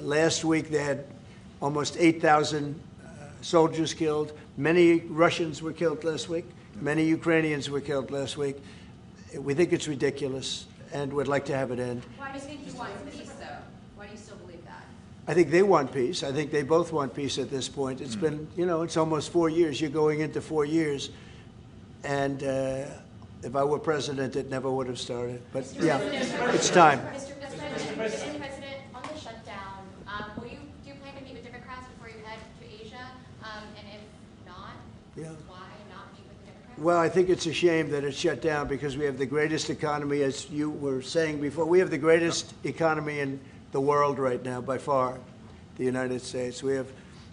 Last week they had almost 8,000 soldiers killed. Many Russians were killed last week. Many Ukrainians were killed last week. We think it's ridiculous and would like to have it end. Why do you think he wants peace, though? Why do you still believe that? I think they want peace. I think they both want peace at this point. It's been, it's almost 4 years. You're going into 4 years. And if I were president, it never would have started. But yeah, it's time. Mr. President, on the shutdown, do you plan to meet with Democrats before you head to Asia? And if not, why not meet with the Democrats? Well, I think it's a shame that it's shut down because we have the greatest economy, as you were saying before. We have the greatest economy in the world right now, by far, the United States. We have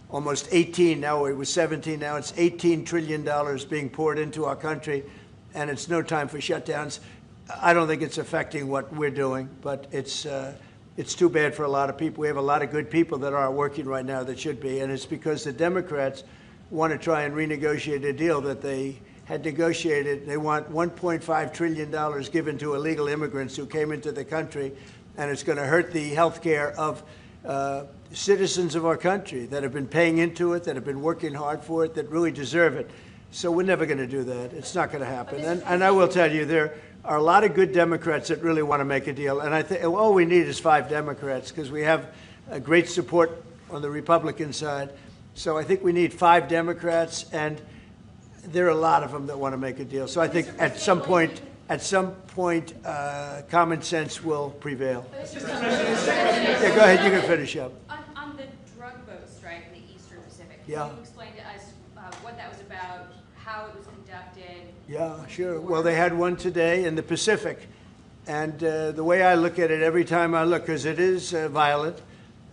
almost 18, now it was 17, now it's $18 trillion being poured into our country, and it's no time for shutdowns. I don't think it's affecting what we're doing, but it's too bad for a lot of people. We have a lot of good people that aren't working right now that should be, and it's because the Democrats want to try and renegotiate a deal that they had negotiated. They want $1.5 trillion given to illegal immigrants who came into the country, and it's going to hurt the health care of citizens of our country that have been paying into it, that have been working hard for it, that really deserve it. So we're never going to do that. It's not going to happen. And I will tell you, there are a lot of good Democrats that really want to make a deal. And I think all we need is 5 Democrats because we have great support on the Republican side. So I think we need 5 Democrats, and there are a lot of them that want to make a deal. So I think at some point, common sense will prevail. Yeah, go ahead. You can finish up. On the drug boat strike in the Eastern Pacific, Yeah. can you explain to us what that was about, how it was conducted? Yeah, sure. Well, they had one today in the Pacific. And the way I look at it every time I look, because it is violent,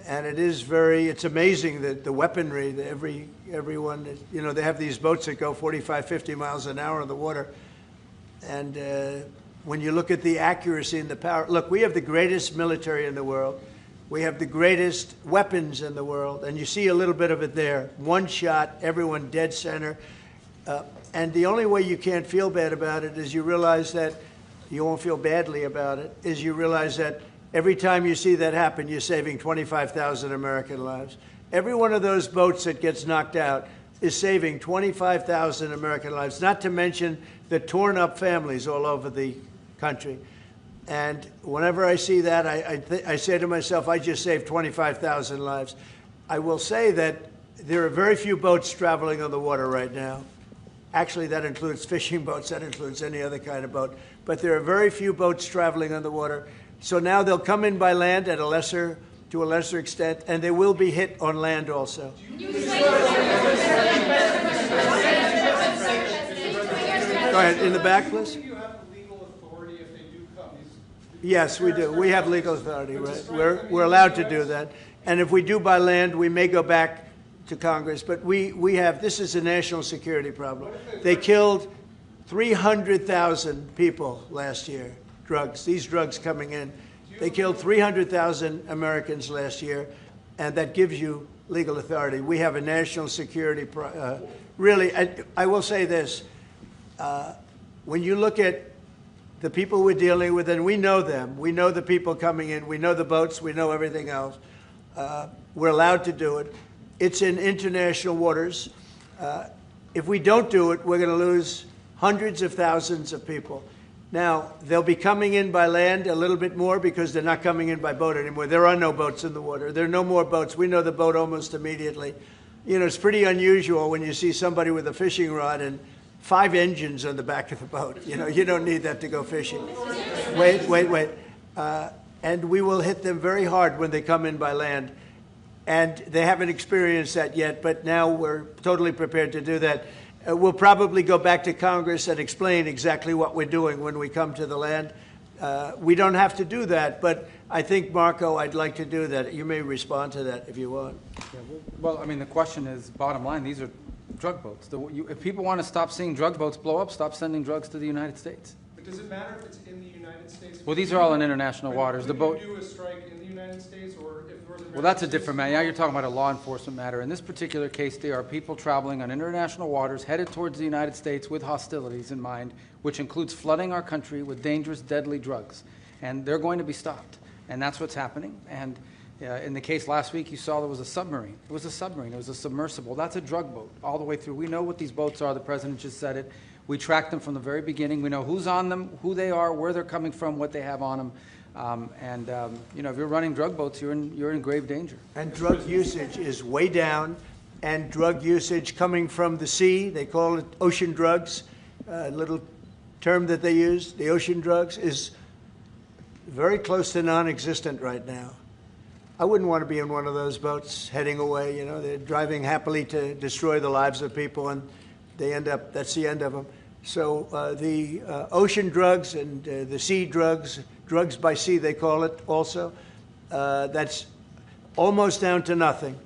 and it is it's amazing that the weaponry, that everyone, they have these boats that go 45, 50 miles an hour in the water. And when you look at the accuracy and the power, look, we have the greatest military in the world. We have the greatest weapons in the world. And you see a little bit of it there. One shot, everyone dead center. And the only way you can't feel bad about it is you realize that you won't feel badly about it, is you realize that every time you see that happen, you're saving 25,000 American lives. Every one of those boats that gets knocked out is saving 25,000 American lives, not to mention the torn up families all over the country. And whenever I see that, I say to myself, I just saved 25,000 lives. I will say that there are very few boats traveling on the water right now. Actually, that includes fishing boats, that includes any other kind of boat. But there are very few boats traveling on the water. So now they'll come in by land to a lesser extent, and they will be hit on land also. Go ahead, in the back, please. Do you have legal authority if they do come? Yes, we do. We have legal authority, right? We're allowed to do that. And if we do by land, we may go back to Congress. But we have, this is a national security problem. They killed 300,000 people last year, these drugs coming in. They killed 300,000 Americans last year, and that gives you legal authority. We have a national security, really, I will say this. When you look at the people we're dealing with, and we know them, we know the people coming in, we know the boats, we know everything else. We're allowed to do it. It's in international waters. If we don't do it, we're going to lose hundreds of thousands of people. Now, they'll be coming in by land a little bit more because they're not coming in by boat anymore. There are no boats in the water. There are no more boats. We know the boat almost immediately. It's pretty unusual when you see somebody with a fishing rod and 5 engines on the back of the boat. You don't need that to go fishing. Wait. And we will hit them very hard when they come in by land. And they haven't experienced that yet, but now we're totally prepared to do that. We'll probably go back to Congress and explain exactly what we're doing when we come to the land. We don't have to do that, but I think, Marco, I'd like to do that. You may respond to that if you want. Yeah, well, I mean, the question is, bottom line, these are drug boats. If people want to stop seeing drug boats blow up, stop sending drugs to the United States. But does it matter if it's in the United States? Well, these are all in international waters. Would you do a strike in the United States, or if Northern Well, that's a different matter. Now you're talking about a law enforcement matter. In this particular case, there are people traveling on international waters headed towards the United States with hostilities in mind, which includes flooding our country with dangerous, deadly drugs. And they're going to be stopped. And that's what's happening. And In the case last week, you saw there was a submarine. It was a submarine. It was a submersible. That's a drug boat all the way through. We know what these boats are. The president just said it. We track them from the very beginning. We know who's on them, who they are, where they're coming from, what they have on them. If you're running drug boats, you're in grave danger. And drug usage is way down, and drug usage coming from the sea, they call it ocean drugs, a little term that they use, the ocean drugs, is very close to non-existent right now. I wouldn't want to be in one of those boats heading away. You know, they're driving happily to destroy the lives of people, and they end up, that's the end of them. So the ocean drugs and the sea drugs, drugs by sea they call it also, that's almost down to nothing,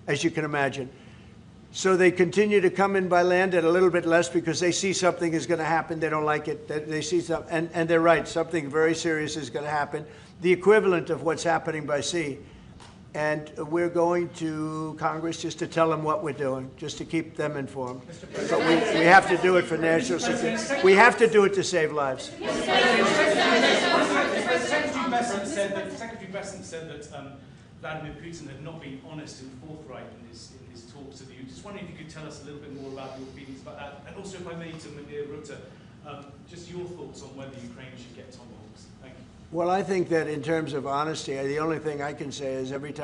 as you can imagine. So they continue to come in by land at a little bit less because they see something is going to happen. They don't like it. They see something, and they're right. Something very serious is going to happen. The equivalent of what's happening by sea. And we're going to Congress just to tell them what we're doing, just to keep them informed. But we have to do it for national security. We have to do it to save lives. Secretary Bessent said that Vladimir Putin had not been honest and forthright in his talks with you. Just wondering if you could tell us a little bit more about your feelings about that. And also, if I may, to Rutte, just your thoughts on whether Ukraine should get tomahawks. Thank you. Well, I think that in terms of honesty, the only thing I can say is every time